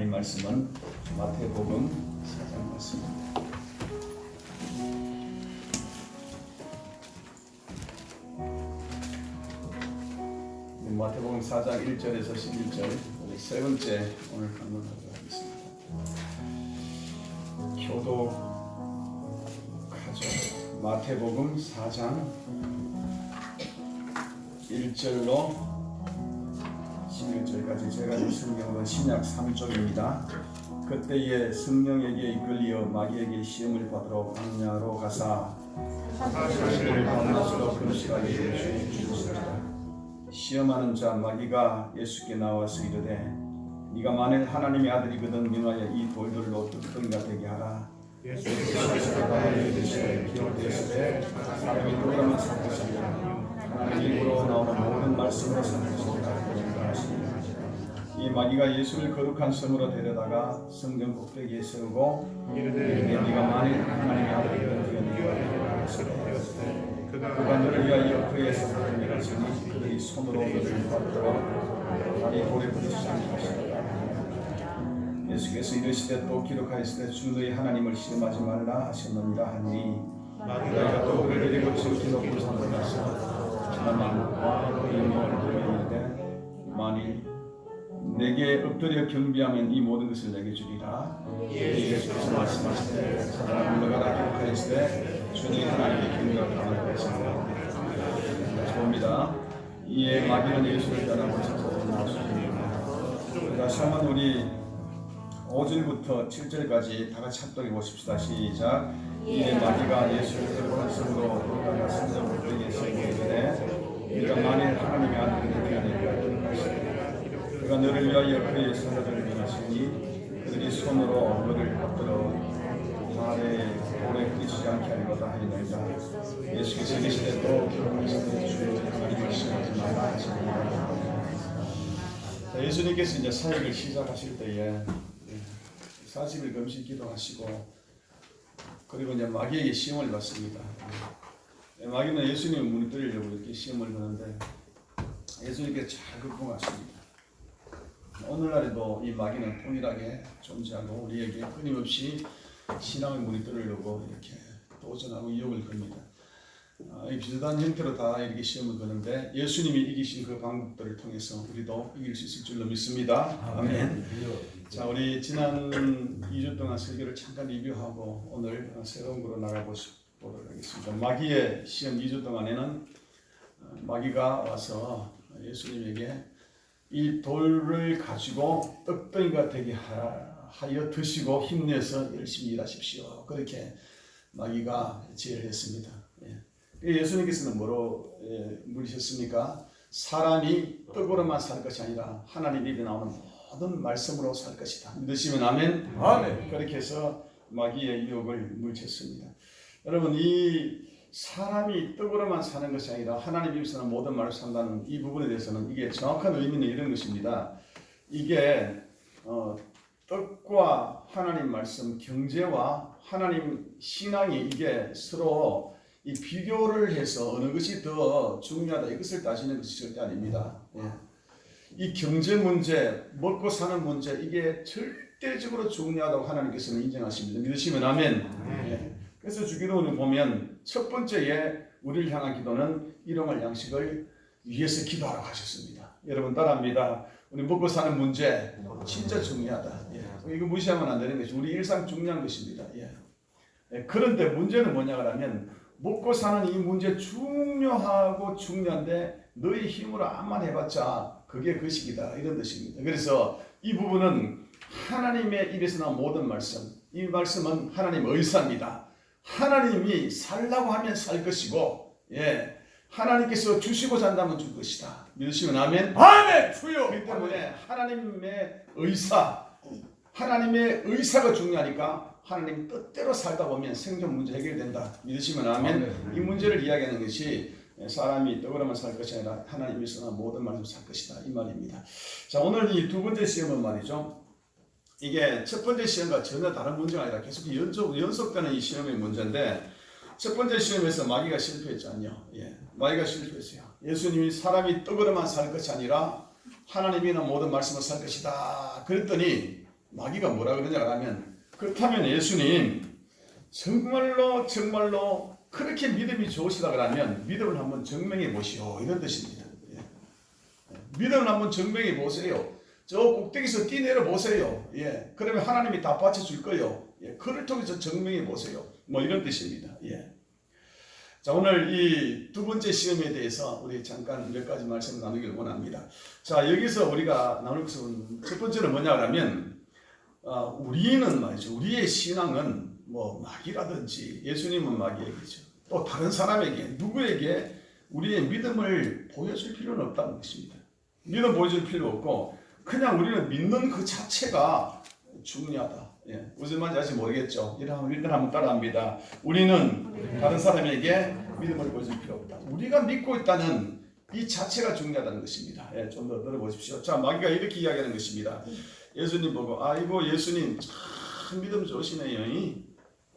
하나님 말씀은 마태복음 4장 말씀입니다. 마태복음 4장 1절에서 11절 세 번째 오늘 강론하도록 하겠습니다. 교독하죠. 마태복음 4장 1절로 11절까지 제가 이 성경은 신약 3쪽입니다. 그때에 성령에게 이끌리어 마귀에게 시험을 받으러 광야로 가사 40일을 밤낮으로 금식하게 주시니라. 시험하는 자 마귀가 예수께 나와서 이르되 네가 만일 하나님의 아들이거든 명하여 이 돌들로 떡덩이가 되게 하라. 예수께서 가만히 이르시되 기록되었을 때 사람이 누구라면 살 것이니라. 하나님 입으로 나오는 모든 말씀으로 살 것이니라. 이 마귀가 예수를 거룩한 성으로 데려다가 성전 꼭대기에 세우고 이르되 네가 만일 하나님의 아들이거든 네가 되었을 때 그가 너를 위하여 그의 사랑을 일하시니 그들이 손으로 너를 받들어 다리 돌에 부딪히지 않게 하시리라. 예수께서 이르시되 또 기록하였으되 주 너희 하나님을 시험하지 말라 하셨느니라 하니 마귀가 또 그를 데리고 지극히 높은 산으로 가서 지난 만국과 그의 명을 보이는데 만일 내게 엎드려 경배하면 이 모든 것을 내게 주리라. 예수께서 말씀하시되 사단아 물러가라 기록하였으되 주님 하나님의 경배가 강하다 하시니라. 봅니다. 이에 마귀는 예수를 따라고 찾아서 나왔습니다. 다시 한번 우리 5절부터 7절까지 다 같이 합독해 보십시다. 시작. 이에 마귀가 예수를 거룩한 성으로 돌아가 성전 꼭대기에 세우고 이르되 네가 만일 하나님의 아들이면 되리라 기록하시되 그가 너를 위하여 그의 사자들을 명하시니 그들이 손으로 너를 받들어 돌에 부딪히지 않게 하리로다 하리니라. 예수께서 이르시되 또 기록하시되 주 하나님을 시험하지 말라 하시니라. 예수님께서 이제 사역을 시작하실 때에 40일 금식 기도하시고 그리고 이제 마귀에게 시험을 받습니다. 마귀는 예수님을 무너뜨리려고 이렇게 시험을 거는데 예수님께서 잘 극복하십니다. 오늘날에도 이 마귀는 동일하게 존재하고 우리에게 끊임없이 신앙을 무너뜨리려고 이렇게 도전하고 유혹을 겁니다. 비슷한 형태로 다 이렇게 시험을 거는데 예수님이 이기신 그 방법들을 통해서 우리도 이길 수 있을 줄로 믿습니다. 아멘. 자, 우리 지난 2주 동안 설교를 잠깐 리뷰하고 오늘 새로운 거로 나가보도록 하겠습니다. 마귀의 시험 2주 동안에는 마귀가 와서 예수님에게 이 돌을 가지고 떡덩이가 되게 하여 드시고 힘내서 열심히 일하십시오. 그렇게 마귀가 제의를 했습니다. 예수님께서는 뭐로 물으셨습니까? 사람이 떡으로만 살 것이 아니라 하나님 입에 나오는 모든 말씀으로 살 것이다. 믿으시면 아멘. 아멘. 그렇게 해서 마귀의 유혹을 물쳤습니다. 여러분, 이 사람이 떡으로만 사는 것이 아니라 하나님 입에서는 모든 말을 산다는 이 부분에 대해서는 이게 정확한 의미는 이런 것입니다. 이게 떡과 하나님 말씀, 경제와 하나님 신앙이 이게 서로 이 비교를 해서 어느 것이 더 중요하다 이것을 따지는 것이 절대 아닙니다. 이 경제 문제, 먹고 사는 문제 이게 절대적으로 중요하다고 하나님께서는 인정하십니다. 믿으시면 아멘. 그래서 주기도문을 보면 첫 번째에 우리를 향한 기도는 일용할 양식을 위해서 기도하라고 하셨습니다. 여러분 따라합니다. 우리 먹고 사는 문제 진짜 중요하다. 이거 무시하면 안 되는 것이 우리 일상 중요한 것입니다. 그런데 문제는 뭐냐 하면 먹고 사는 이 문제 중요하고 중요한데 너희 힘으로 암만 해봤자 그게 거식이다 이런 뜻입니다. 그래서 이 부분은 하나님의 입에서 나온 모든 말씀, 이 말씀은 하나님의 의사입니다. 하나님이 살라고 하면 살 것이고, 하나님께서 주시고 산다면 줄 것이다. 믿으시면 아멘. 아멘. 주여. 그렇기 때문에 하나님의 의사가 중요하니까 하나님 뜻대로 살다 보면 생존 문제 해결된다. 믿으시면 아멘. 이 문제를 이야기하는 것이 사람이 떡으로만 살 것이 아니라 하나님께서는 모든 말씀 살 것이다 이 말입니다. 자, 오늘 이 두 번째 시험은 말이죠. 이게 첫 번째 시험과 전혀 다른 문제가 아니라 계속 연속되는 이 시험의 문제인데 첫 번째 시험에서 마귀가 실패했잖아요. 마귀가 실패했어요. 예수님이 사람이 떡으로만 살 것이 아니라 하나님이나 모든 말씀을 살 것이다. 그랬더니 마귀가 뭐라 그러냐 하면, 그렇다면 예수님 정말로 그렇게 믿음이 좋으시다 그러면 믿음을 한번 증명해 보시오, 이런 뜻입니다. 예. 믿음을 한번 증명해 보세요. 저 꼭대기에서 뛰내려 보세요. 예. 그러면 하나님이 다 받쳐줄 거예요. 예. 그를 통해서 증명해 보세요. 뭐 이런 뜻입니다. 예. 자, 오늘 이 두 번째 시험에 대해서 우리 잠깐 몇 가지 말씀 나누기를 원합니다. 자, 여기서 우리가 나눌 것은 첫 번째는 뭐냐 하면, 우리는 말이죠. 우리의 신앙은 뭐 마귀라든지 예수님은 마귀에게죠. 또 다른 사람에게, 누구에게 우리의 믿음을 보여줄 필요는 없다는 것입니다. 믿음 보여줄 필요 없고 그냥 우리는 믿는 그 자체가 중요하다. 예, 무슨 말인지 아직 모르겠죠. 일단 한번 따라합니다. 우리는 다른 사람에게 믿음을 보여줄 필요 없다. 우리가 믿고 있다는 이 자체가 중요하다는 것입니다. 예, 좀 더 들어보십시오. 자, 마귀가 이렇게 이야기하는 것입니다. 예수님 보고, 아이고 예수님 참 믿음 좋으시네요.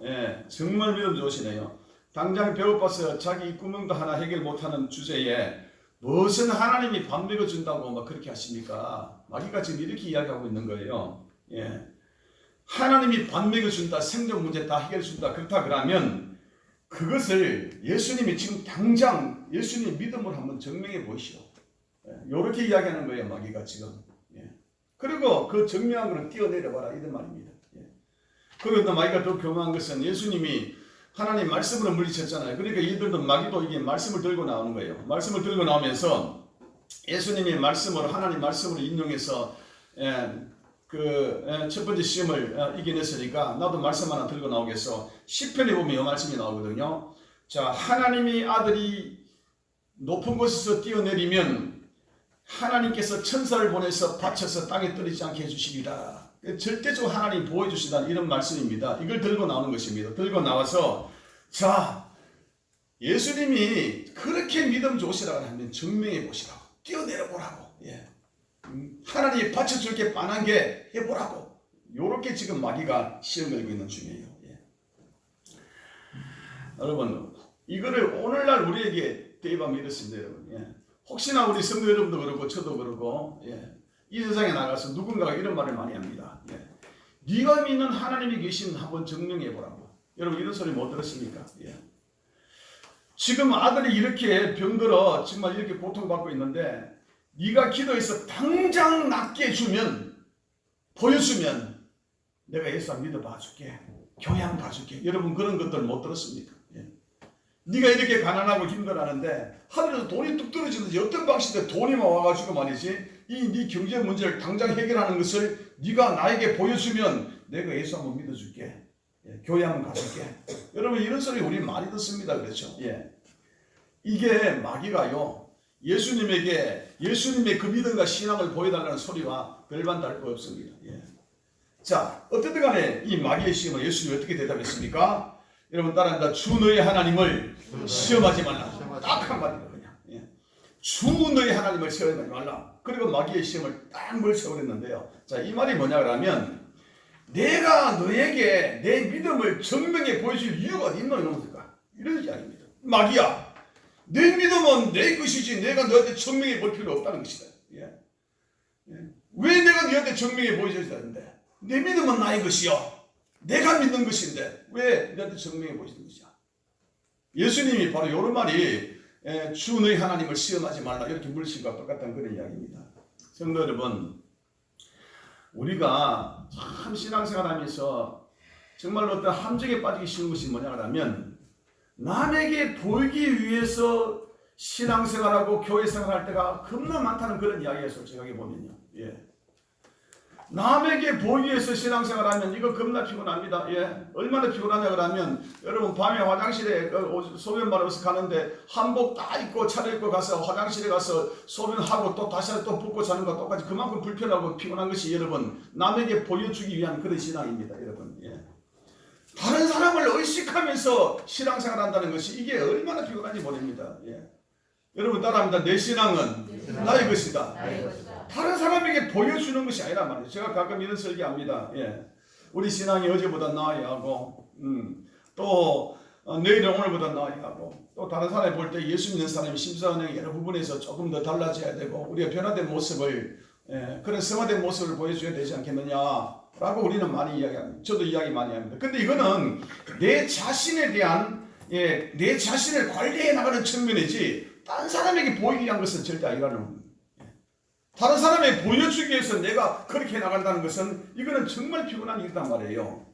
예, 정말 믿음 좋으시네요. 당장 배고파서 자기 입구멍도 하나 해결 못하는 주제에 무슨 하나님이 밥 먹여준다고 막 그렇게 하십니까? 마귀가 지금 이렇게 이야기하고 있는 거예요. 예. 하나님이 밥 먹여준다, 생존 문제 다 해결해준다, 그렇다 그러면 그것을 예수님이 지금 당장 예수님 믿음을 한번 증명해 보시오. 이렇게 이야기하는 거예요, 마귀가 지금. 예. 그리고 그 증명한 것을 뛰어내려봐라, 이런 말입니다. 예. 그리고 또 마귀가 더 교묘한 것은 예수님이 하나님 말씀으로 물리쳤잖아요. 그러니까 이들도 마귀도 이게 말씀을 들고 나오는 거예요. 말씀을 들고 나오면서 예수님의 말씀으로, 하나님 말씀으로 인용해서 첫 번째 시험을 이겨냈으니까 나도 말씀 하나 들고 나오겠어. 시편에 보면 이 말씀이 나오거든요. 자, 하나님이 아들이 높은 곳에서 뛰어내리면 하나님께서 천사를 보내서 받쳐서 땅에 떨어지지 않게 해주시리라. 절대적으로 하나님 보여주시다는 이런 말씀입니다. 이걸 들고 나오는 것입니다. 들고 나와서, 자, 예수님이 그렇게 믿음 좋으시라고 하면 증명해 보시라고, 뛰어내려 보라고, 예. 하나님이 받쳐줄 게 뻔한 게 해보라고. 요렇게 지금 마귀가 시험 걸고 있는 중이에요. 예. 여러분, 이거를 오늘날 우리에게 대입하면 이렇습니다, 여러분. 예. 혹시나 우리 성도 여러분도 그렇고 저도 그렇고, 예. 이 세상에 나가서 누군가가 이런 말을 많이 합니다. 예. 네가 믿는 하나님이 계신 한번 증명해 보라고. 여러분, 이런 소리 못 들었습니까? 예. 지금 아들이 이렇게 병들어 정말 이렇게 고통받고 있는데 네가 기도해서 당장 낫게 해주면, 보여주면 내가 예수 안 믿어 봐줄게, 교회 안 봐줄게. 여러분, 그런 것들 못 들었습니까? 예. 네가 이렇게 가난하고 힘들어하는데 하늘에서 돈이 뚝 떨어지는지 어떤 방식으로 돈이만 와가지고 말이지, 이 네 경제 문제를 당장 해결하는 것을 네가 나에게 보여주면 내가 예수 한번 믿어줄게, 예, 교회 한번 가줄게. 여러분, 이런 소리 우리 많이 듣습니다. 그렇죠? 예. 이게 마귀가요, 예수님의 그 믿음과 신앙을 보여달라는 소리와 별반 다를 거 없습니다. 예. 자, 어쨌든 간에 이 마귀의 시험을 예수님이 어떻게 대답했습니까? 여러분 따라합니다. 주 너의 하나님을 시험하지 말라. 딱 한마디로 그냥. 예. 주 너의 하나님을 시험하지 말라. 그리고 마귀의 시험을 딱 몰쳐버렸는데요. 자, 이 말이 뭐냐 그러면, 내가 너에게 내 믿음을 증명해 보여줄 이유가 어디 있노 이놈들까? 이런 이야기입니다. 마귀야, 내 믿음은 내 것이지 내가 너한테 증명해 볼 필요 없다는 것이다. 예. 예. 왜 내가 너한테 증명해 보여줘야 되는데? 내 믿음은 나의 것이요, 내가 믿는 것인데 왜 너한테 증명해 보여주는 것이야? 예수님이 바로 이런 말이 주 너희 하나님을 시험하지 말라, 이렇게 물으신 것과 똑같다는 그런 이야기입니다. 성도 여러분, 우리가 참 신앙생활하면서 정말로 어떤 함정에 빠지기 쉬운 것이 뭐냐 하면, 남에게 보이기 위해서 신앙생활하고 교회생활할 때가 겁나 많다는 그런 이야기예요. 솔직하게 보면요. 예. 남에게 보이기 위해서 신앙생활하면 이거 겁나 피곤합니다. 예. 얼마나 피곤하냐 그러면, 여러분 밤에 화장실에 소변 마려워서 가는데 한복 다 입고 차려입고 가서 화장실에 가서 소변하고 또 다시 또 벗고 자는 것 똑같이 그만큼 불편하고 피곤한 것이 여러분 남에게 보여주기 위한 그런 신앙입니다. 여러분. 예. 다른 사람을 의식하면서 신앙생활 한다는 것이 이게 얼마나 피곤한지 모릅니다. 예. 여러분 따라합니다. 내 신앙은 나의 것이다. 다른 사람에게 보여주는 것이 아니란 말이에요. 제가 가끔 이런 설교합니다. 예. 우리 신앙이 어제보다 나아야 하고, 또 내일은 오늘보다 나아야 하고, 또 다른 사람이 볼 때 예수 믿는 사람이 심사은행 여러 부분에서 조금 더 달라져야 되고, 우리가 변화된 모습을, 그런 성화된 모습을 보여줘야 되지 않겠느냐, 라고 우리는 많이 이야기합니다. 저도 이야기 많이 합니다. 근데 이거는 내 자신에 대한 내 자신을 관리해 나가는 측면이지 다른 사람에게 보이기 위한 것은 절대 아니라는 겁니다. 다른 사람에게 보여주기 위해서 내가 그렇게 나간다는 것은 이거는 정말 피곤한 일이란 말이에요.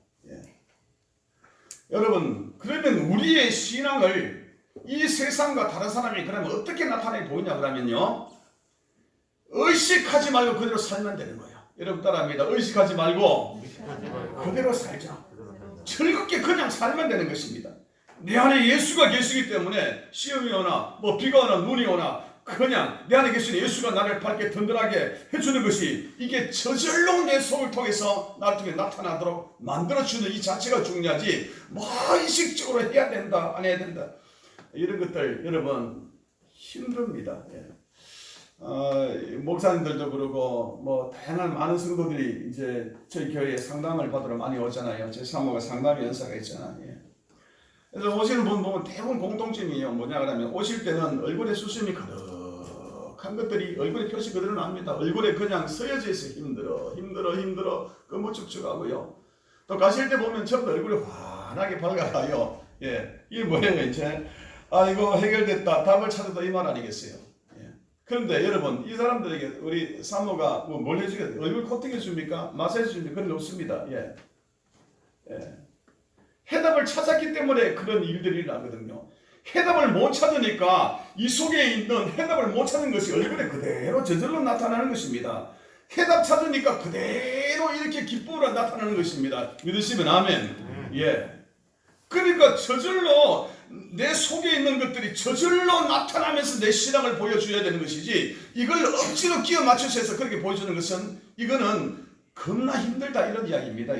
여러분, 그러면 우리의 신앙을 이 세상과 다른 사람이 그러면 어떻게 나타내 보이냐 그러면요, 의식하지 말고 그대로 살면 되는 거예요. 여러분 따라합니다. 의식하지 말고 그대로 살자. 즐겁게 그냥 살면 되는 것입니다. 내 안에 예수가 계시기 때문에 시험이 오나 뭐 비가 오나 눈이 오나 그냥 내 안에 계신 예수가 나를 밝게 든든하게 해주는 것이 이게 저절로 내 속을 통해서 나를 통해 나타나도록 만들어주는 이 자체가 중요하지 뭐 의식적으로 해야 된다 안 해야 된다 이런 것들 여러분 힘듭니다. 목사님들도 그러고 뭐 다양한 많은 성도들이 이제 저희 교회에 상담을 받으러 많이 오잖아요. 제 사모가 상담 연사가 있잖아요. 그래서 오시는 분 보면 대부분 공통점이에요. 뭐냐 그러면 오실 때는 얼굴에 수심이 가득한 것들이 얼굴에 표시 그대로 납니다. 얼굴에 그냥 서여져 있어 힘들어 끄무축축하고요. 또 가실 때 보면 전부 얼굴이 환하게 밝아요. 이게 뭐예요 이제? 아 이거 해결됐다 답을 찾았다 이 말 아니겠어요? 그런데 여러분 이 사람들에게 우리 사모가 뭐 뭘 해주겠어요? 얼굴 코팅 해줍니까? 마사지 해줍니까? 그런 게 없습니다. 해답을 찾았기 때문에 그런 일들이 나거든요. 해답을 못 찾으니까 이 속에 있는 해답을 못 찾은 것이 얼굴에 그대로 저절로 나타나는 것입니다. 해답 찾으니까 그대로 이렇게 기쁨으로 나타나는 것입니다. 믿으시면 아멘. 그러니까 저절로 내 속에 있는 것들이 저절로 나타나면서 내 신앙을 보여줘야 되는 것이지 이걸 억지로 끼워 맞춰서 해서 그렇게 보여주는 것은 이거는 겁나 힘들다 이런 이야기입니다.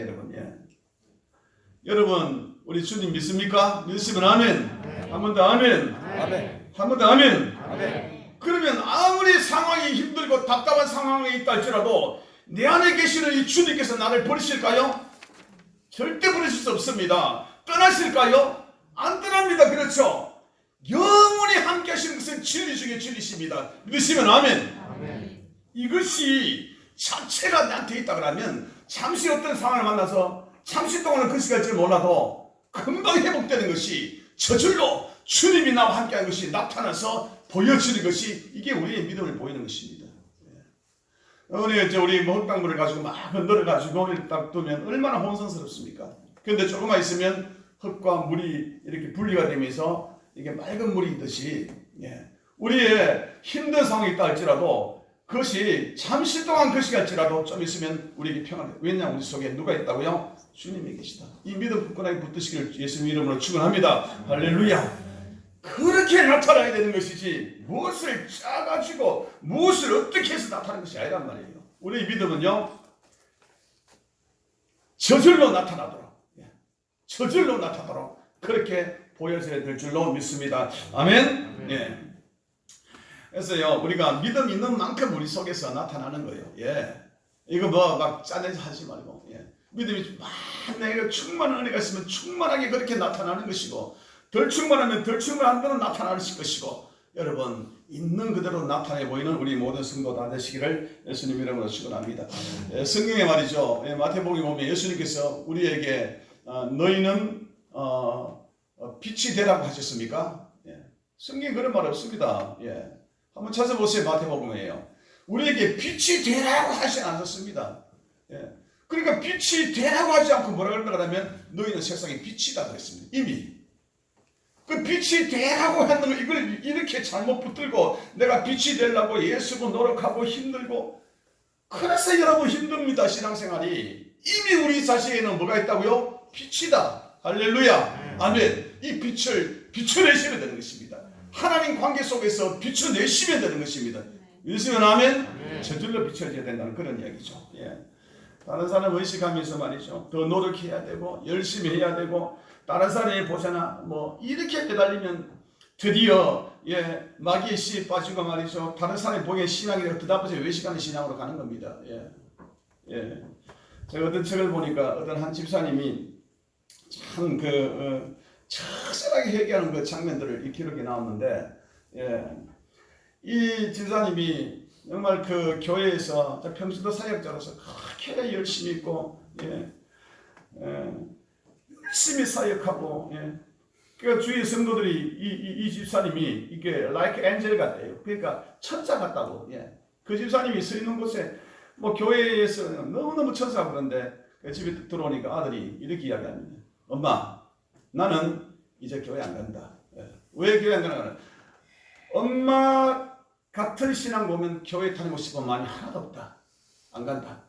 여러분 우리 주님 믿습니까? 믿으시면 아멘. 한 번 더 아멘. 한 번 더 아멘. 그러면 아무리 상황이 힘들고 답답한 상황에 있다 할지라도 내 안에 계시는 이 주님께서 나를 버리실까요? 절대 버리실 수 없습니다. 떠나실까요? 안 떠납니다. 그렇죠? 영원히 함께 하시는 것은 진리 중에 진리십니다. 믿으시면 아멘. 이것이 자체가 나한테 있다 그러면 잠시 어떤 상황을 만나서 잠시 동안은 그 시간일 몰라도 금방 회복되는 것이 저절로 주님이 나와 함께 한 것이 나타나서 보여지는 것이 이게 우리의 믿음을 보이는 것입니다. 우리 흙탕물을 가지고 막 흔들어가지고 딱 두면 얼마나 혼선스럽습니까? 그런데 조금만 있으면 흙과 물이 이렇게 분리가 되면서 이게 맑은 물이 있듯이 우리의 힘든 상황이 있다 할지라도 그것이 잠시 동안 그것이 갈지라도 좀 있으면 우리에게 평안해. 왜냐 우리 속에 누가 있다고요? 주님이 계시다. 이 믿음 굳건하게 붙드시기를 예수님 이름으로 축원합니다. 할렐루야. 그렇게 나타나야 되는 것이지 무엇을 짜가지고 무엇을 어떻게 해서 나타나는 것이 아니란 말이에요. 우리의 믿음은요 저절로 나타나도록 그렇게 보여져야 될 줄로 믿습니다. 아멘. 그래서요 우리가 믿음 있는 만큼 우리 속에서 나타나는 거예요. 이거 뭐 막 짜내서 하지 말고 믿음이 내가 충만한 은혜가 있으면 충만하게 그렇게 나타나는 것이고 덜 충만하면 덜 충만한 대로 나타나는 것이고 여러분 있는 그대로 나타내 보이는 우리 모든 성도 다 되시기를 예수님 이름으로 축원합니다. 성경에 말이죠. 마태복음에 보면 예수님께서 우리에게 너희는 빛이 되라고 하셨습니까? 성경에 그런 말 없습니다. 한번 찾아보세요. 마태복음이에요. 우리에게 빛이 되라고 하지 않았습니다. 그러니까 빛이 되라고 하지 않고 뭐라 그러면 너희는 세상의 빛이다 그랬습니다. 이미 그 빛이 되라고 하는 걸 이걸 이렇게 잘못 붙들고 내가 빛이 되려고 애쓰고 노력하고 힘들고 그래서 여러분 힘듭니다. 신앙생활이 이미 우리 자신에는 뭐가 있다고요? 빛이다. 할렐루야. 아멘. 이 빛을 비춰내시면 되는 것입니다. 하나님 관계 속에서 비춰내시면 되는 것입니다. 믿으시면 아멘. 저절로 비춰져야 된다는 그런 이야기죠. 다른 사람 의식하면서 말이죠. 더 노력해야 되고 열심히 해야 되고 다른 사람이 보잖아 뭐 이렇게 매달리면 드디어 마귀의 씨에 빠지고 말이죠. 다른 사람이 보기에 신앙이 드다보지 외식하는 신앙으로 가는 겁니다. 제가 어떤 책을 보니까 어떤 한 집사님이 참 처절하게 회개하는 그 장면들을 이 기록이 나왔는데 이 집사님이 정말 그 교회에서 평신도 사역자로서 그렇게 열심히 있고 예. 열심히 사역하고, 예. 그러니까 주위 성도들이 이 집사님이 이게 like angel 같대요. 그러니까 천사 같다고. 예. 그 집사님이 서 있는 곳에 뭐 교회에서 너무너무 천사가 그런데 그 집에 들어오니까 아들이 이렇게 이야기합니다. 엄마, 나는 이제 교회 안 간다. 예. 왜 교회 안 가나? 엄마 같은 신앙 보면 교회 다니고 싶은 마음이 하나도 없다. 안 간다.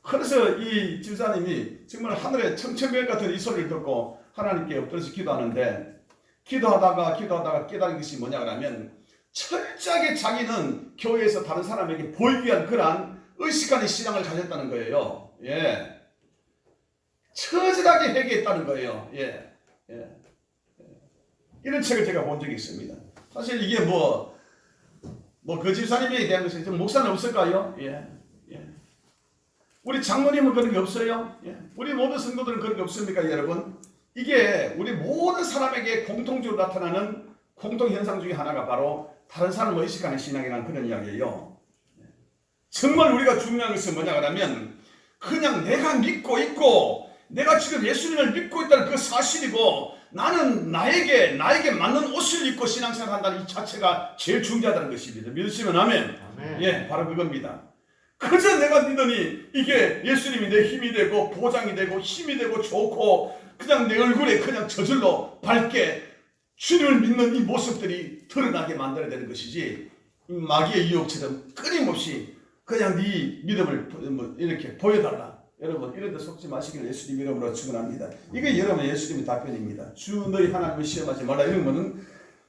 그래서 이 집사님이 정말 하늘에 청천벽 같은 이 소리를 듣고 하나님께 엎드려서 기도하는데 기도하다가 깨달은 것이 뭐냐 그러면 철저하게 자기는 교회에서 다른 사람에게 보이기 위한 그러한 의식하는 신앙을 가졌다는 거예요. 예. 처절하게 회개했다는 거예요. 예. 예. 이런 책을 제가 본 적이 있습니다. 사실 이게 그 집사님에 대한 것이 목사는 없을까요? 예. 예. 우리 장로님은 그런 게 없어요? 예. 우리 모든 성도들은 그런 게 없습니까, 여러분? 이게 우리 모든 사람에게 공통적으로 나타나는 공통현상 중에 하나가 바로 다른 사람을 의식하는 신앙이라는 그런 이야기예요. 정말 우리가 중요한 것은 뭐냐 그러면 그냥 내가 믿고 있고 내가 지금 예수님을 믿고 있다는 그 사실이고 나는 나에게 맞는 옷을 입고 신앙생활 한다는 이 자체가 제일 중요하다는 것입니다. 믿으시면 아멘. 예, 바로 그겁니다. 그저 내가 믿으니 이게 예수님이 내 힘이 되고 보장이 되고 힘이 되고 좋고 그냥 내 얼굴에 그냥 저절로 밝게 주님을 믿는 이 모습들이 드러나게 만들어야 되는 것이지 이 마귀의 유혹처럼 끊임없이 그냥 네 믿음을 이렇게 보여달라. 여러분 이런 데 속지 마시기를 예수님 이름으로 축원합니다. 이게 여러분 예수님의 답변입니다. 주 너희 하나님을 시험하지 말라. 이런 거는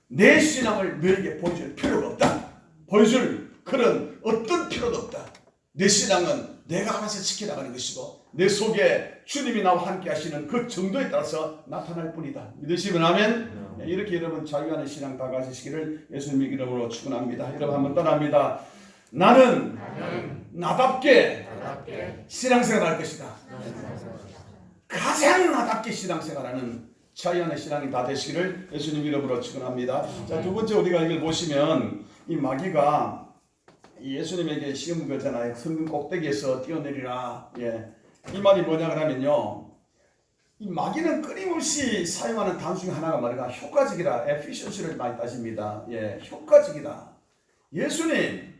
내 신앙을 너에게 보여줄 필요가 없다. 보여줄 그런 어떤 필요도 없다. 내 신앙은 내가 알아서 지켜나가는 것이고 내 속에 주님이 나와 함께 하시는 그 정도에 따라서 나타날 뿐이다. 믿으시면 아멘. 이렇게 여러분 자유하는 신앙 다 가지시기를 예수님의 이름으로 축원합니다. 여러분 한번 떠납니다. 나는 나답게 신앙생활 할 것이다. 가장 나답게 신앙생활하는 자유하는 신앙이 다 되시기를 예수님 이름으로 축원합니다. 자, 두 번째 우리가 이걸 보시면 이 마귀가 예수님에게 시험 걸잖아요. 성경 꼭대기에서 뛰어내리라. 예. 이 말이 뭐냐 그러면요. 이 마귀는 끊임없이 사용하는 단어 중에 하나가 뭐냐 효과적이라 efficiency를 많이 따집니다. 예, 효과적이다. 예수님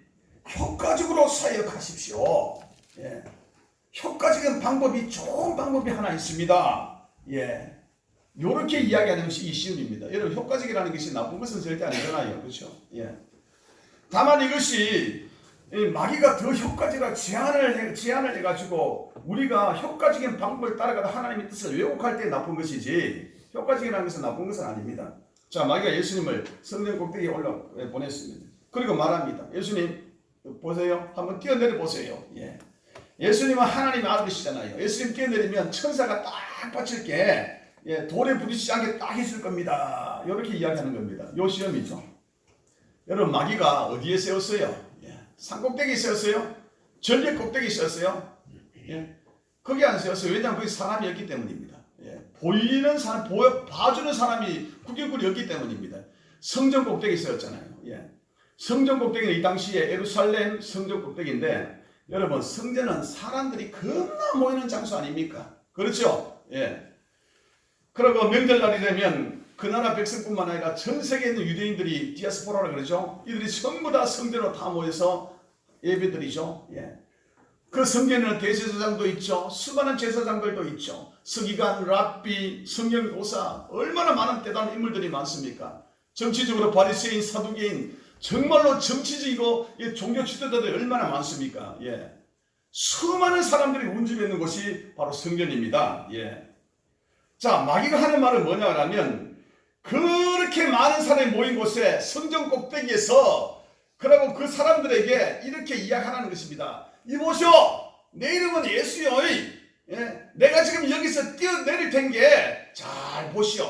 효과적으로 사역하십시오. 예. 효과적인 방법이 좋은 방법이 하나 있습니다. 예. 요렇게 이야기하는 것이 이 시험입니다. 여러분 효과적이라는 것이 나쁜 것은 절대 아니잖아요. 그렇죠? 예. 다만 이것이 마귀가 더 효과적이라 제안을 해가지고 우리가 효과적인 방법을 따라가다 하나님의 뜻을 왜곡할 때 나쁜 것이지 효과적이라는 것은 나쁜 것은 아닙니다. 자, 마귀가 예수님을 성전 꼭대기에 보냈습니다. 그리고 말합니다. 예수님 보세요. 한번 뛰어내려 보세요. 예. 예수님은 하나님의 아들이시잖아요. 예수님 뛰어내리면 천사가 딱 받칠 게 돌에 부딪히지 않게 딱 해줄 겁니다. 이렇게 이야기하는 겁니다. 요 시험이죠. 여러분 마귀가 어디에 세웠어요? 산 꼭대기에 세웠어요? 절벽 꼭대기에 세웠어요? 예. 거기 안 세웠어요. 왜냐하면 거기 사람이 없기 때문입니다. 예. 보이는 사람, 봐주는 사람이 구경꾼이 없기 때문입니다. 성전 꼭대기에 세웠잖아요. 예. 성전 꼭대기는 이 당시에 예루살렘 성전 꼭대기인데 여러분 성전은 사람들이 겁나 모이는 장소 아닙니까? 그렇죠? 예. 그리고 명절날이 되면 그 나라 백성뿐만 아니라 전 세계에 있는 유대인들이 디아스포라라고 그러죠. 이들이 전부 다 성전으로 다 모여서 예배드리죠. 예. 그 성전에는 대제사장도 있죠. 수많은 제사장들도 있죠. 서기관, 랍비, 성경교사 얼마나 많은 대단한 인물들이 많습니까? 정치적으로 바리새인, 사두개인 정말로 정치적이고 종교 지도자들이 얼마나 많습니까? 예. 수많은 사람들이 운집해 있는 곳이 바로 성전입니다. 예. 자, 마귀가 하는 말은 뭐냐 하면 그렇게 많은 사람이 모인 곳에 성전 꼭대기에서 그러고 그 사람들에게 이렇게 이야기하는 것입니다. 이보시오, 내 이름은 예수요. 예? 내가 지금 여기서 뛰어내릴 텐게 잘 보시오.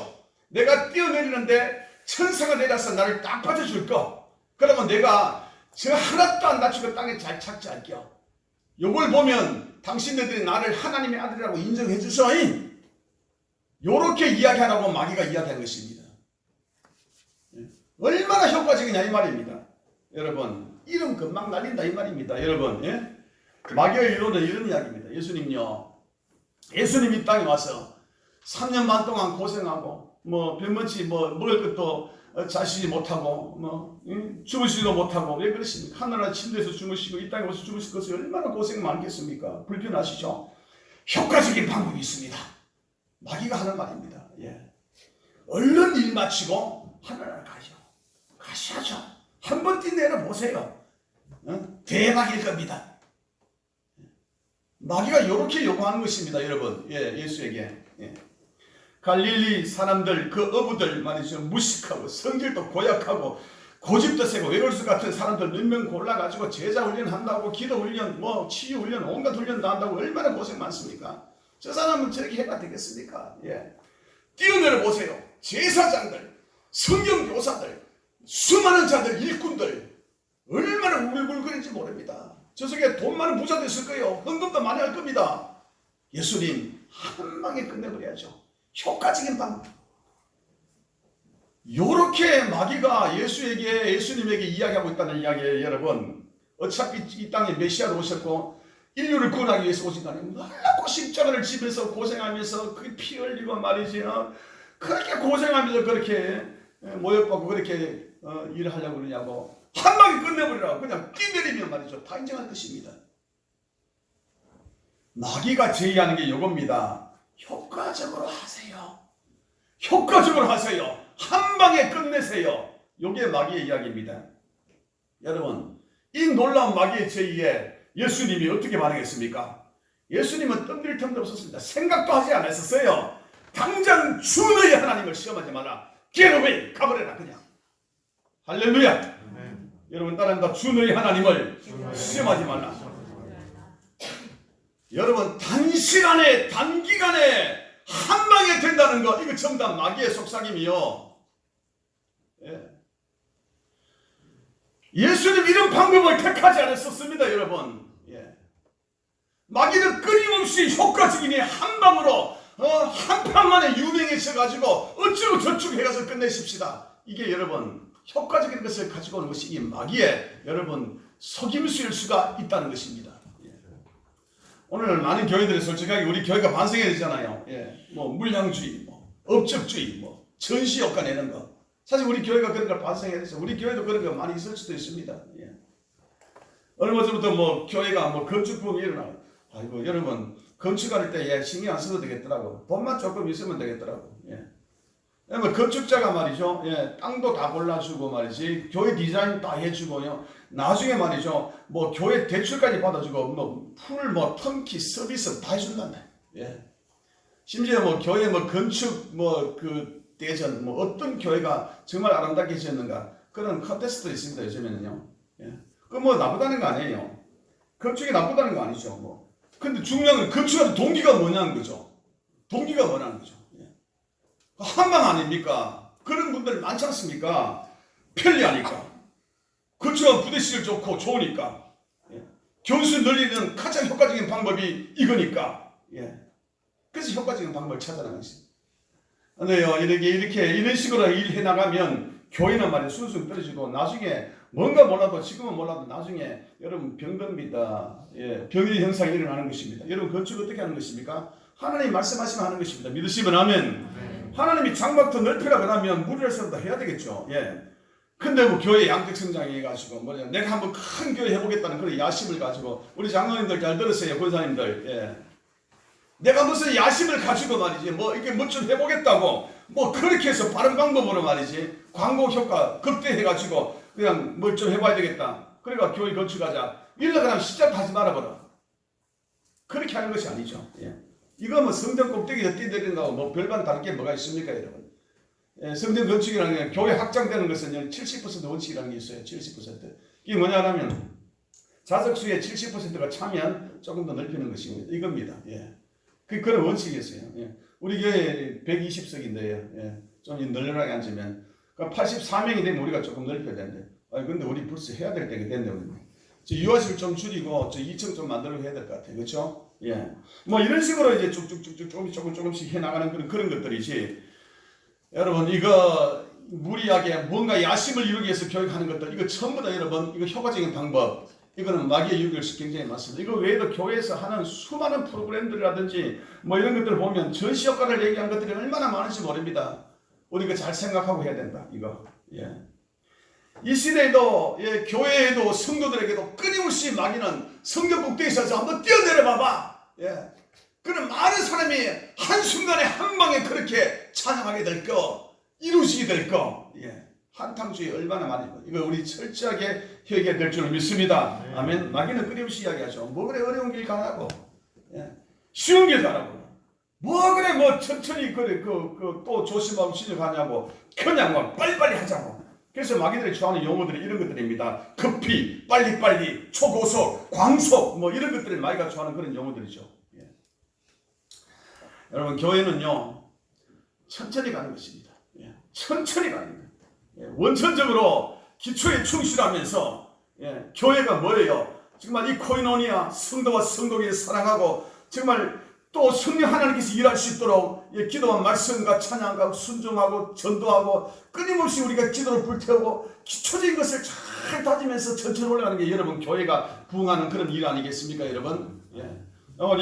내가 뛰어내리는데 천사가 내려서 나를 딱 받쳐줄 거. 그러면 내가 저 하나도 안 다치고 땅에 잘 착지할게요. 요걸 보면 당신네들이 나를 하나님의 아들이라고 인정해 주소. 요렇게 이야기하라고 마귀가 이야기하는 것입니다. 얼마나 효과적이냐 이 말입니다. 여러분 이름 금방 날린다 이 말입니다. 여러분 예? 마귀의 이론은 이런 이야기입니다. 예수님요 예수님 이 땅에 와서 3년 반 동안 고생하고 뭐 변변치 뭐 먹을 것도 자시지 못하고 뭐 주무시지도 못하고 왜 그러십니까? 하늘나라 침대에서 주무시고 이 땅에 와서 주무실 것이 얼마나 고생 많겠습니까? 불편하시죠? 효과적인 방법이 있습니다. 마귀가 하는 말입니다. 예. 얼른 일 마치고 하늘나라 가셔야죠. 한 번 뛰내려 보세요. 대박일 겁니다. 마귀가 이렇게 요구하는 것입니다, 여러분. 예, 예수에게. 예. 갈릴리 사람들, 그 어부들 말이죠. 무식하고 성질도 고약하고 고집도 세고 외골수 같은 사람들 몇 명 골라가지고 제자 훈련 한다고 기도 훈련, 뭐 치유 훈련, 온갖 훈련 다 한다고 얼마나 고생 많습니까? 저 사람은 저렇게 해가 되겠습니까? 예. 뛰어내려 보세요. 제사장들, 성경 교사들, 수많은 자들, 일꾼들 얼마나 울글거리는지 모릅니다. 저 속에 돈 많은 부자도 있을 거예요. 헌금도 많이 할 겁니다. 예수님 한 방에 끝내버려야죠. 효과적인 방법. 요렇게 마귀가 예수님에게 이야기하고 있다는 이야기예요, 여러분. 어차피 이 땅에 메시아로 오셨고 인류를 구원하기 위해서 오신다니 얼마나 십자가를 지면서 고생하면서 그게 피 흘리고 말이지 그렇게 고생하면서 그렇게 모욕받고 그렇게 일을 하려고 그러냐고. 한 방에 끝내버리라고 그냥 뛰내리면 말이죠. 다 인정할 것입니다. 마귀가 제의하는 게 이겁니다. 효과적으로 하세요. 효과적으로 하세요. 한 방에 끝내세요. 이게 마귀의 이야기입니다. 여러분, 이 놀라운 마귀의 제의에 예수님이 어떻게 반응했습니까? 예수님은 덤빌 틈도 없었습니다. 생각도 하지 않았었어요. 당장 주 너희 하나님을 시험하지 마라. Get away! 가버려라 그냥. 할렐루야. 여러분 따라합니다. 주 너희 하나님을 시험하지 말라. 여러분 단기간에 한 방에 된다는 거 이거 전부 다 마귀의 속삭임이요. 예. 예수님 이런 방법을 택하지 않았었습니다, 여러분. 예. 마귀는 끊임없이 효과적이니 한 방으로 한 판만에 유명해져가지고 어쩌고 저쩌고 해가서 끝내십시다. 이게 여러분 효과적인 것을 가지고 오는 것이 이 마귀의 여러분 속임수일 수가 있다는 것입니다. 예. 오늘 많은 교회들이 솔직하게 우리 교회가 반성해야 되잖아요. 예. 뭐 물량주의, 뭐 업적주의, 뭐 전시 효과 내는 거. 사실 우리 교회가 그런 걸 반성해야 되죠. 우리 교회도 그런 거 많이 있을 수도 있습니다. 예. 얼마 전부터 뭐 교회가 뭐 건축붐이 일어나요. 아이고 여러분 건축할 때 예, 신경 안 써도 되겠더라고. 돈만 조금 있으면 되겠더라고. 예. 뭐 건축자가 말이죠. 예, 땅도 다 골라주고 말이지. 교회 디자인 다 해주고요. 나중에 말이죠. 뭐 교회 대출까지 받아주고 뭐 풀 뭐 턴키 서비스 다 해준단다. 예. 심지어 뭐 교회 뭐 건축 뭐 그 대전 뭐 어떤 교회가 정말 아름답게 지었는가 그런 컨테스트도 있습니다. 요즘에는요. 예. 그 뭐 나쁘다는 거 아니에요. 건축이 나쁘다는 거 아니죠. 뭐. 근데 중요한 건 건축하는 동기가 뭐냐는 거죠. 동기가 뭐냐는 거죠. 한방 아닙니까? 그런 분들 많지 않습니까? 편리하니까. 건축하면 부대시설 좋고 좋으니까. 예. 교수 늘리는 가장 효과적인 방법이 이거니까. 예. 그래서 효과적인 방법을 찾아내는 것입니다. 근데요, 이런 식으로 일해 나가면 교회는 말이야 순순 떨어지고 나중에 뭔가 몰라도 지금은 몰라도 나중에 여러분 병듭니다. 예. 병의 현상이 일어나는 것입니다. 여러분 건축 어떻게 하는 것입니까? 하나님 말씀하시면 하는 것입니다. 믿으시면 아멘. 하나님이 장막터 넓히라고 하면 무리를 선다 해야 되겠죠. 예. 근데 뭐 교회 양적 성장해가지고 뭐냐 내가 한번 큰 교회 해보겠다는 그런 야심을 가지고 우리 장로님들 잘 들으세요, 권사님들. 예. 내가 무슨 야심을 가지고 말이지 뭐 이렇게 뭐 좀 해보겠다고 뭐 그렇게 해서 바른 방법으로 말이지 광고 효과 극대해가지고 그냥 뭘 좀 해봐야 되겠다. 그러니까 교회 건축하자. 이러다 그냥 시작하지 말아버려. 그렇게 하는 것이 아니죠. 예. 이거 뭐 성전 꼭대기에서 뛰어내리는 거하고 뭐 별반 다른 게 뭐가 있습니까, 여러분? 예, 성전 건축이라는 게 교회 확장되는 것은 70% 원칙이라는 게 있어요. 70%. 이게 뭐냐면 자석수의 70%가 차면 조금 더 넓히는 것입니다. 이겁니다. 예. 그런 원칙이 있어요. 예. 우리 교회 120석인데요. 예. 좀 널널하게 앉으면 84명이 되면 우리가 조금 넓혀야 되는데 근데 우리 벌써 해야 될 때가 됐네. 저 유아실 좀 줄이고 저 2층 좀 만들고 해야 될 것 같아요. 그렇죠? 예. 뭐 이런 식으로 이제 쭉쭉쭉쭉 조금씩 해 나가는 그런 것들이지. 여러분 이거 무리하게 뭔가 야심을 이루기 위해서 교육하는 것들 이거 전부 다 여러분 이거 효과적인 방법 이거는 마귀의 유혹이 굉장히 많습니다. 이거 외에도 교회에서 하는 수많은 프로그램들이라든지 뭐 이런 것들을 보면 전시 효과를 얘기한 것들이 얼마나 많은지 모릅니다. 우리가 잘 생각하고 해야 된다. 이거. 예. 이 시대에도 교회에도 성도들에게도 끊임없이 마귀는 성경 꼭대기에 있어서 한번 뛰어내려 봐봐. 예. 그런 많은 사람이 한순간에 한 방에 그렇게 찬양하게 될 거, 이루어지게 될 거. 예. 한탕주의 얼마나 많이 이거 우리 철저하게 회개될 줄 믿습니다. 네. 아멘. 마귀는 끊임없이 이야기하죠. 뭐 그래 어려운 길 가라고. 예. 쉬운 길 가라고. 뭐 그래 뭐 천천히 그래 또 조심하고 신경하냐고. 그냥 뭐 빨리빨리 하자고. 그래서 마귀들이 좋아하는 용어들이 이런 것들입니다. 급히, 빨리빨리, 초고속, 광속 뭐 이런 것들을 마귀가 좋아하는 그런 용어들이죠. 예. 여러분 교회는요 천천히 가는 것입니다. 예. 천천히 가는 거예요. 예. 원천적으로 기초에 충실하면서 교회가 뭐예요? 정말 이 코이노니아 성도와 성도끼리 사랑하고 정말 또 성령 하나님께서 일할 수 있도록 기도와 말씀과 찬양과 순종하고 전도하고 끊임없이 우리가 기도를 불태우고 기초적인 것을 잘 다지면서 천천히 올라가는 게 여러분 교회가 부응하는 그런 일 아니겠습니까 여러분? 예.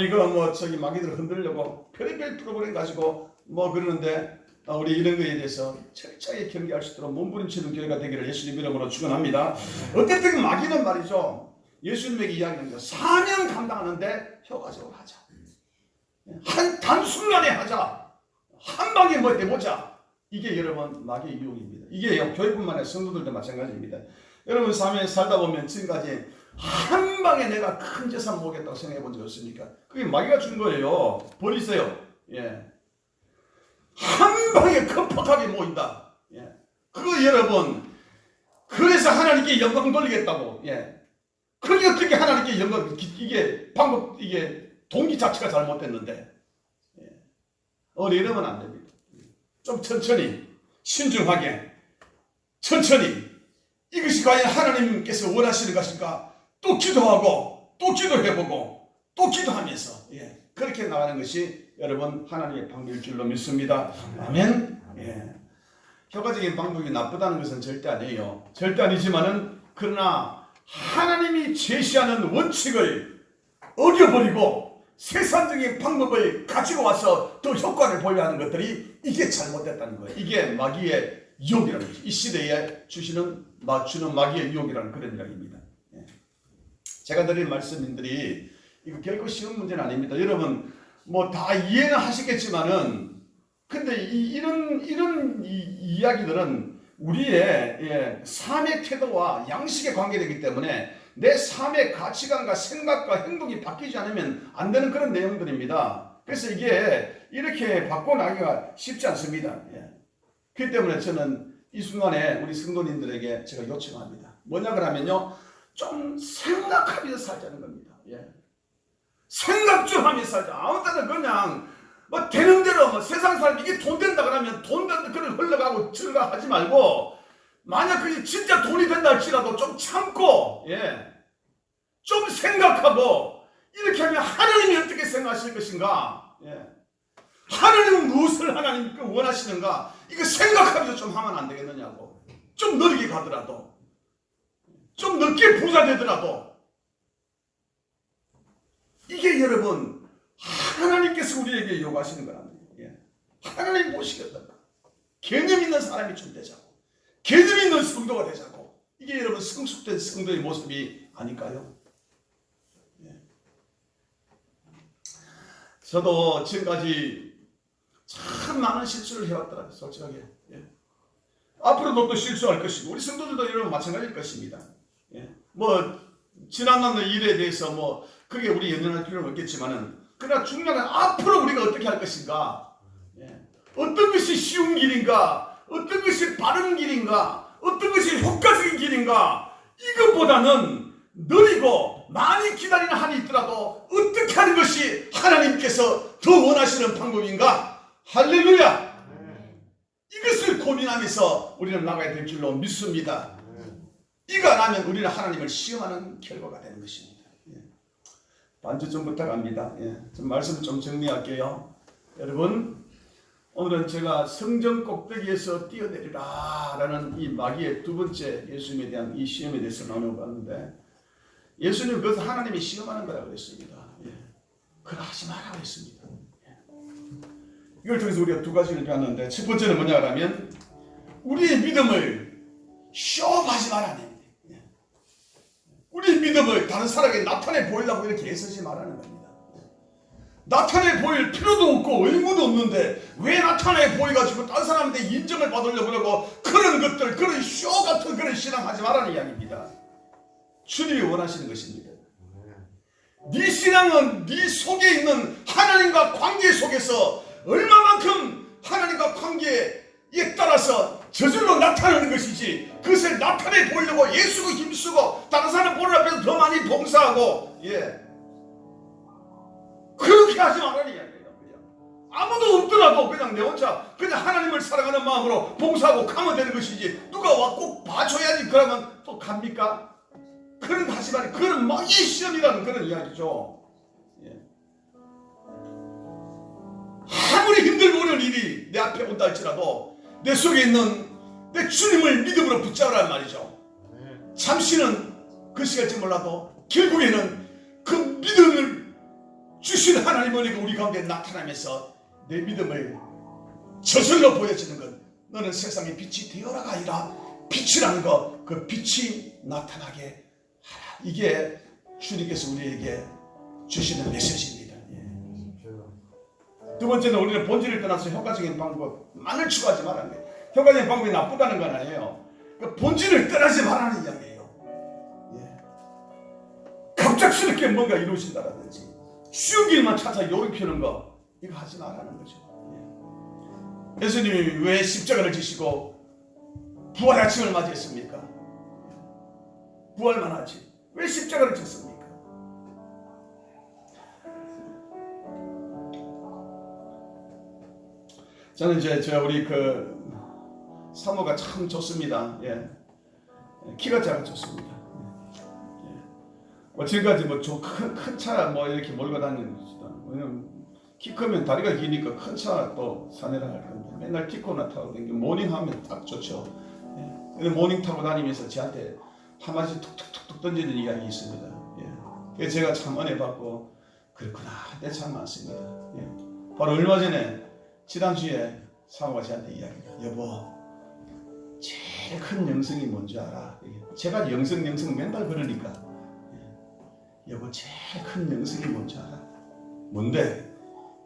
이거 뭐 저기 마귀들 흔들려고 별의별 프로그램 가지고 뭐 그러는데 우리 이런 거에 대해서 철저하게 경계할 수 있도록 몸부림치는 교회가 되기를 예수님 이름으로 축원합니다. 어쨌든 마귀는 말이죠. 예수님에게 이야기합니다. 사명 감당하는데 효과적으로 하자. 단순간에 하자. 한 방에 뭐 해보자. 이게 여러분 마귀의 유혹입니다. 이게 교회뿐만 아니라 성도들도 마찬가지입니다. 여러분 삶에 살다 보면 지금까지 한 방에 내가 큰 재산 모으겠다고 생각해 본 적 없습니까? 그게 마귀가 준 거예요. 버리세요. 예. 한 방에 급박하게 모인다. 예. 그거 여러분 그래서 하나님께 영광 돌리겠다고. 예. 그게 어떻게 하나님께 영광 이게 방법 이게 동기 자체가 잘못됐는데 이러면 안 됩니다. 좀 천천히 신중하게 천천히 이것이 과연 하나님께서 원하시는 것인가 또 기도하고 또 기도해보고 또 기도하면서 그렇게 나가는 것이 여러분 하나님의 방법일 줄로 믿습니다. 아멘. 예. 효과적인 방법이 나쁘다는 것은 절대 아니에요. 절대 아니지만은 그러나 하나님이 제시하는 원칙을 어겨버리고 세상적인 방법을 가지고 와서 더 효과를 보여야 하는 것들이 이게 잘못됐다는 거예요. 이게 마귀의 유혹이라는 거죠. 이 시대에 주는 마귀의 유혹이라는 그런 이야기입니다. 예. 제가 드린 말씀들이 이거 결코 쉬운 문제는 아닙니다. 여러분 뭐 다 이해는 하시겠지만은 근데 이런 이야기들은 우리의 삶의 태도와 양식에 관계되기 때문에 내 삶의 가치관과 생각과 행동이 바뀌지 않으면 안 되는 그런 내용들입니다. 그래서 이게 이렇게 바꿔나가기가 쉽지 않습니다. 예. 그렇기 때문에 저는 이 순간에 우리 성도님들에게 제가 요청합니다. 뭐냐 그러면요. 좀 생각하면서 살자는 겁니다. 예. 생각 좀 하면서 살자. 아무 때나 그냥 뭐 되는 대로 뭐 세상 사람 이게 돈 된다 그러면 돈 된다 그걸 흘러가고 즐거 하지 말고 만약 그게 진짜 돈이 된다 할지라도 좀 참고 좀 생각하고 이렇게 하면 하나님이 어떻게 생각하실 것인가 하나님은 무엇을 하나님께 원하시는가 이거 생각하면서 좀 하면 안 되겠느냐고 좀 느리게 가더라도 좀 늦게 부자 되더라도 이게 여러분 하나님께서 우리에게 요구하시는 거랍니다. 하나님 모시겠다. 개념 있는 사람이 좀 되자고. 개념 있는 성도가 되자고. 이게 여러분 성숙된 성도의 모습이 아닐까요? 저도 지금까지 참 많은 실수를 해왔더라고요. 솔직하게. 앞으로도 또 실수할 것이고 우리 성도들도 여러분 마찬가지일 것입니다. 뭐 지난날 일에 대해서 뭐 그게 우리 연연할 필요는 없겠지만은 그러나 중요한 건 앞으로 우리가 어떻게 할 것인가 어떤 것이 쉬운 길인가 어떤 것이 바른 길인가 어떤 것이 효과적인 길인가 이것보다는 느리고 많이 기다리는 한이 있더라도 어떻게 하는 것이 하나님께서 더 원하시는 방법인가 할렐루야 이것을 고민하면서 우리는 나가야 될 줄로 믿습니다. 이거 안 하면 우리는 하나님을 시험하는 결과가 되는 것입니다. 반주 좀 부탁합니다. 좀 말씀을 좀 정리할게요. 여러분 오늘은 제가 성전 꼭대기에서 뛰어내리라 라는 이 마귀의 두 번째 예수님에 대한 이 시험에 대해서 나눠봤는데 예수님 그것을 하나님이 시험하는 거라고 했습니다. 예. 그걸 하지 말라고 했습니다. 예. 이걸 통해서 우리가 두 가지를 배웠는데, 첫 번째는 뭐냐 하면 우리의 믿음을 쇼하지 말라는, 우리의 믿음을 다른 사람에게 나타내 보이려고 이렇게 애쓰지 말라는 겁니다. 나타내 보일 필요도 없고 의무도 없는데 왜 나타내 보여가지고 다른 사람한테 인정을 받으려고 그러고, 그런 것들, 그런 쇼 같은 그런 신앙하지 말라는 이야기입니다. 주님이 원하시는 것입니다. 네 신앙은 네 속에 있는 하나님과 관계 속에서 얼마만큼 하나님과 관계에 따라서 저절로 나타나는 것이지, 그것을 나타내 보려고 애쓰고 힘쓰고 다른 사람 보는 앞에서 더 많이 봉사하고, 그렇게 하지 말라는 이야기예요. 아무도 없더라도 그냥 내 혼자 그냥 하나님을 사랑하는 마음으로 봉사하고 가면 되는 것이지, 누가 와 꼭 봐줘야지 그러면 또 갑니까? 그런 거 하지 말아요. 그런 마귀의 시험이라는 그런 이야기죠. 아무리 힘들고 어려운 일이 내 앞에 온다 할지라도 내 속에 있는 내 주님을 믿음으로 붙잡으란 말이죠. 잠시는 그 시간일지 몰라도 결국에는 그 믿음을 주신 하나님의 은혜가 우리 가운데 나타나면서 내 믿음을 저절로 보여지는 것, 너는 세상의 빛이 되어라가 아니라 빛이라는 것, 그 빛이 나타나게 하라. 이게 주님께서 우리에게 주시는 메시지입니다. 두 번째는 우리는 본질을 떠나서 효과적인 방법만을 추구하지 말라는 거예요. 효과적인 방법이 나쁘다는 건 아니에요. 그 본질을 떠나지 말라는 이야기예요. 갑작스럽게 뭔가 이루어진다라든지 쉬운 길만 찾아 요령 피우는 거, 이거 하지 말라는 거죠. 예수님이 왜 십자가를 지시고 부활의 아침을 맞이했습니까? 부활만 하지 왜 십자가를 졌습니까? 저는 이제 우리 그 사모가 참 좋습니다. 키가 작아 좋습니다. 지금까지 큰 차 이렇게 몰고 다니는 것이다. 왜냐면 키 크면 다리가 기니까 큰 차 또 사내라 할 건데, 맨날 티코나 타고 다니고 모닝 하면 딱 좋죠. 모닝 타고 다니면서 저한테 한마디 툭툭툭툭 던지는 이야기 있습니다. 그래서 제가 참 은혜 받고, 그렇구나, 내 참 많습니다. 바로 얼마 전에 지난주에 사모가 저한테 이야기해요. 여보, 제일 큰 영성이 뭔지 알아? 제가 영성 맨날 그러니까, 여보 제일 큰 영성이 뭔지 알아? 뭔데?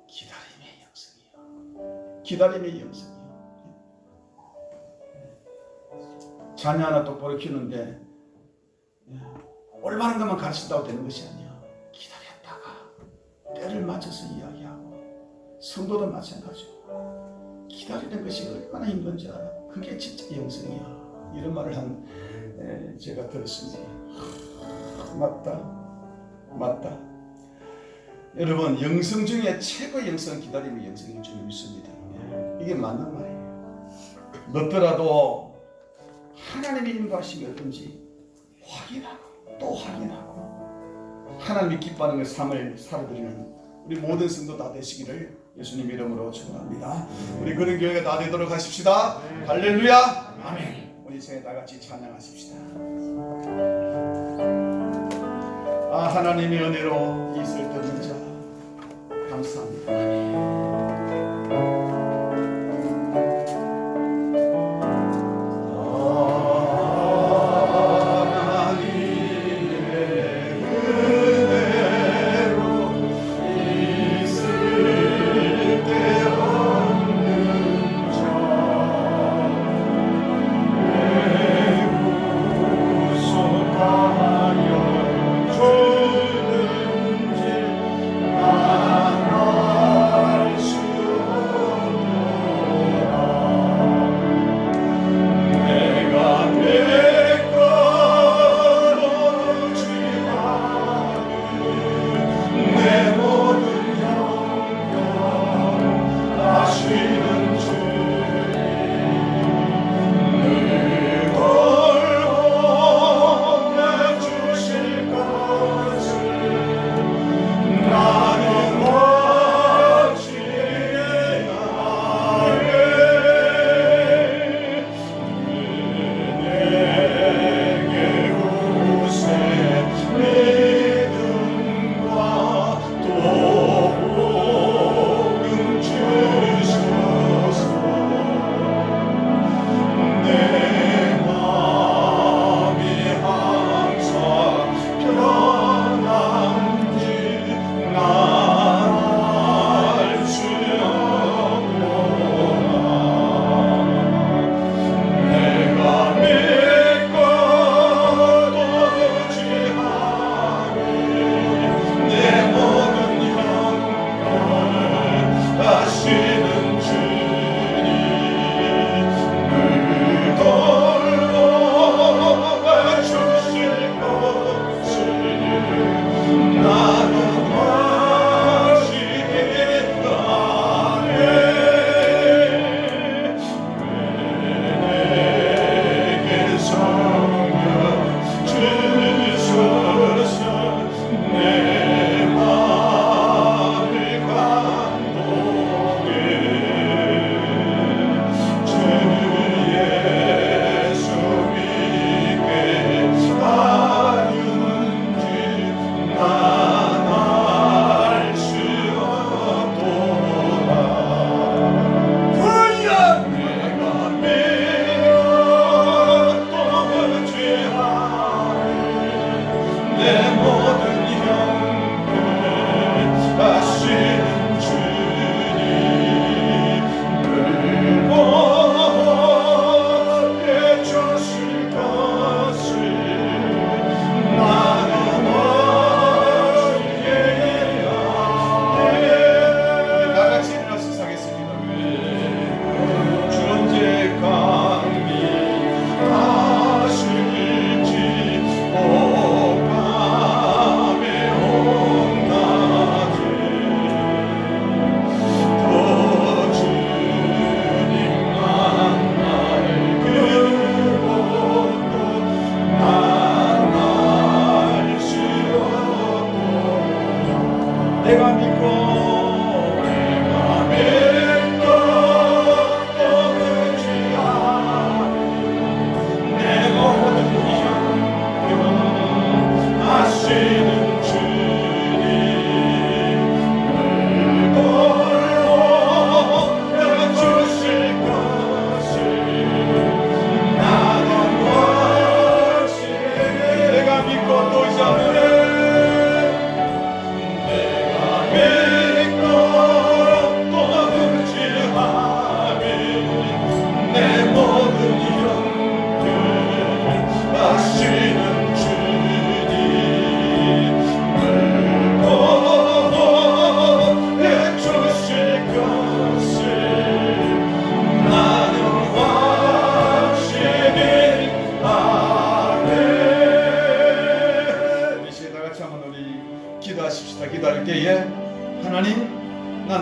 기다림의 영성이요. 기다림의 영성이요. 자녀 하나 똑바로 키우는데 올바른 것만 가르친다고 되는 것이 아니야. 기다렸다가 때를 맞춰서 이야기하고, 성도도 마찬가지고 기다리는 것이 얼마나 힘든지 알아? 그게 진짜 영성이야. 이런 말을 제가 들었습니다. 맞다. 여러분, 영성 중에 최고의 영성은 기다림의 영성인 줄 믿습니다. 이게 맞는 말이에요. 늦더라도 하나님의 인도하심이 어떤지 확인하고 또 확인하고 하나님이 기뻐하는 그 삶을 살아드리는 우리 모든 성도 다 되시기를 예수님 이름으로 축원합니다. 우리 그런 교회가 다 되도록 하십시다. 할렐루야. 아멘. 우리 이제 다 같이 찬양하십시다. 하나님의 은혜로 있을 때 문자 감사합니다. 아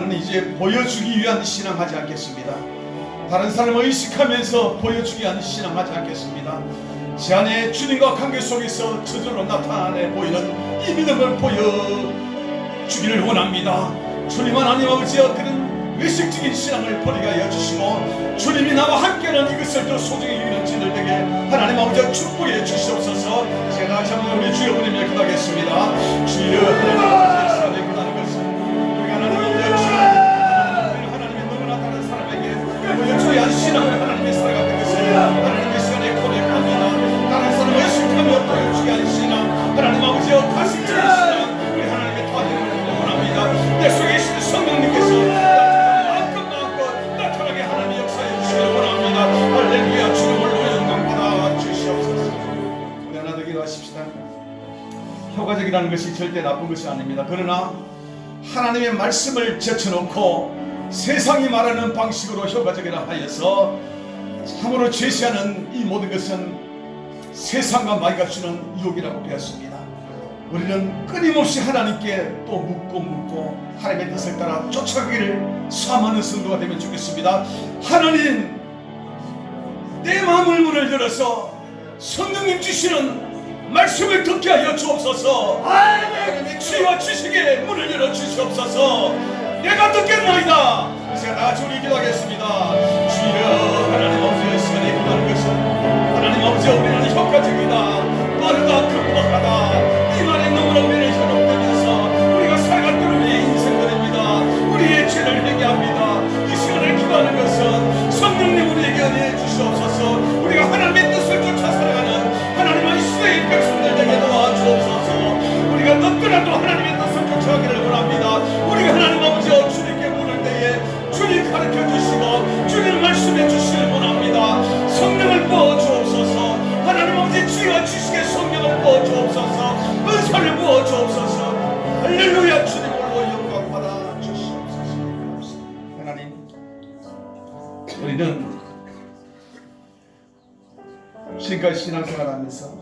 나는 이제 보여주기 위한 신앙하지 않겠습니다. 다른 사람을 의식하면서 보여주기 위한 신앙하지 않겠습니다. 제 안에 주님과 관계 속에서 저절로 나타내 보이는 이 믿음을 보여주기를 원합니다. 주님 하나님 아버지여, 그런 외식적인 신앙을 버리게 하여 주시고 주님이 나와 함께하는 이것을 더 소중히 여기는 진들에게 하나님 아버지여 축복해 주시옵소서. 제가 다시 한번 우리 주여 부르며 기도하겠습니다. 주여 하나님 아버지의 시간에 기도하는 것은 우리가 하나님 아버지여 주여 하나님의 너무나 다른 사람에게 보여줘야 할 신앙을 하나님의 살아가는 것을 하나님의 시간에 고백합니다. 다른 사람을 의식하며 보여주게 할 신앙, 하나님 아버지여 가슴적인 신앙, 우리 하나님의 도와드림을 원합니다. 내 속에 계신 성령님께서 할렐루야. 주님을 영광 받아 주시옵소서. 우리 하나 더 기도하십시다. 효과적이라는 것이 절대 나쁜 것이 아닙니다. 그러나 하나님의 말씀을 제쳐놓고 세상이 말하는 방식으로 효과적이라 하여서 참으로 제시하는 이 모든 것은 세상과 마귀가 주는 유혹이라고 배웠습니다. 우리는 끊임없이 하나님께 또 묻고 하나님의 뜻을 따라 쫓아가기를 소망하는 성도가 되면 좋겠습니다. 하나님, 내 마음을 문을 열어서 성령님 주시는 말씀을 듣게 하여 주옵소서. 하나님의 지혜와 지식의 문을 열어 주시옵소서. 내가 듣겠나이다. 제가 다 같이 우리 기도하겠습니다. 주여 하나님 아버지의 시간에 기도하는 것은 하나님 아버지, 우리는 효과적이다, 빠르다, 급박하다, 이 말에 너무나 우리를 현혹되면서 우리가 살아갔던 우리의 인생들입니다. 우리의 죄를 회개합니다. 이 시간을 기도하는 것은 성령님 우리에게 은혜해 주시옵소서. 우리가 하나님의 뜻을 쫓아 살아가는 하나님의 시대의 백성들 되게 도와주옵소서. 우리가 늦더라도 하나님의 뜻을 쫓아가기를 원합니다. 우리가 하나님 아버지여 주님께 물을 때에 주님 가르쳐 주시고 주님 말씀해 주시길 원합니다. 성령을 부어 주옵소서. 하나님 아버지 지혜와 지식의 성령을 부어 주옵소서. 은사를 부어 주옵소서. 할렐루야. 주님으로 영광 받아 주시옵소서. 하나님, 우리는 지금까지 신앙생활하면서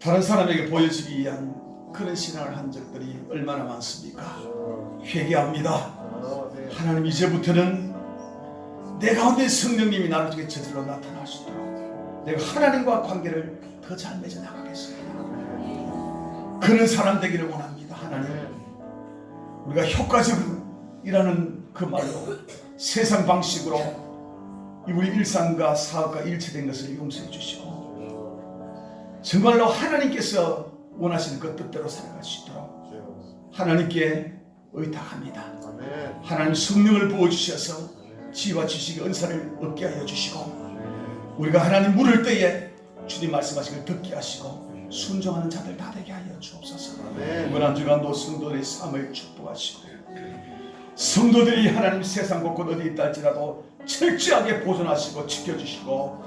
다른 사람에게 보여주기 위한 그런 신앙을 한 적들이 얼마나 많습니까? 회개합니다. 하나님, 이제부터는 내 가운데 성령님이 나를 통해 저절로 나타날 수 있도록 내가 하나님과 관계를 더 잘 맺어 나가겠습니다. 그런 사람 되기를 원합니다. 하나님, 우리가 효과적이라는 그 말로 세상 방식으로 우리 일상과 사업과 일치된 것을 용서해 주시고 정말로 하나님께서 원하시는 그 뜻대로 살아갈 수 있도록 하나님께 의탁합니다. 하나님, 성령을 부어주셔서 지혜와 지식의 은사를 얻게 하여 주시고 우리가 하나님 물을 때에 주님 말씀하신 걸 듣게 하시고 순종하는 자들 다 되게 하여 주옵소서. 이번 한 주간도 성도들의 삶을 축복하시고 성도들이 하나님 세상 곳곳 어디 있다 할지라도 철저하게 보존하시고 지켜주시고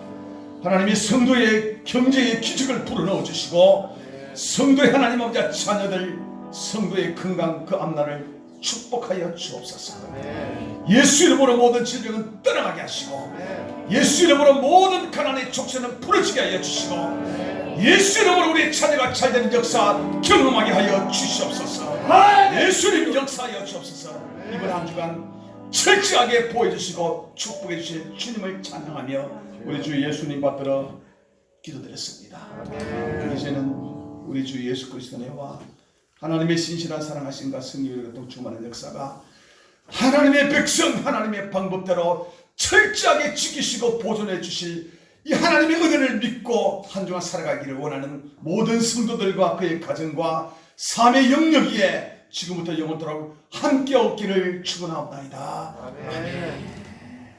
하나님이 성도의 경제의 기적을 불어넣어 주시고 성도의 하나님 아버지 자녀들 성도의 건강 그 앞날을 축복하여 주옵소서. 예수 이름으로 모든 질병은 떠나가게 하시고 예수 이름으로 모든 가난의 족쇄는 풀어지게 하여 주시고 예수 이름으로 우리 자녀가 잘되는 역사 경험하게 하여 주시옵소서. 예수 이름 역사하여 주옵소서. 이번 한 주간 철저하게 보여주시고 축복해 주실 주님을 찬양하며 우리 주 예수님 받들어 기도드렸습니다. 이제는 우리 주 예수 그리스도의 은혜와 하나님의 신실한 사랑하심과 승리를 동충하는 역사가 하나님의 백성 하나님의 방법대로 철저하게 지키시고 보존해 주실 이 하나님의 은혜를 믿고 한 주간 살아가기를 원하는 모든 성도들과 그의 가정과 삶의 영역 위에 지금부터 영원토록 함께 없기를 축원하옵나이다. 아멘.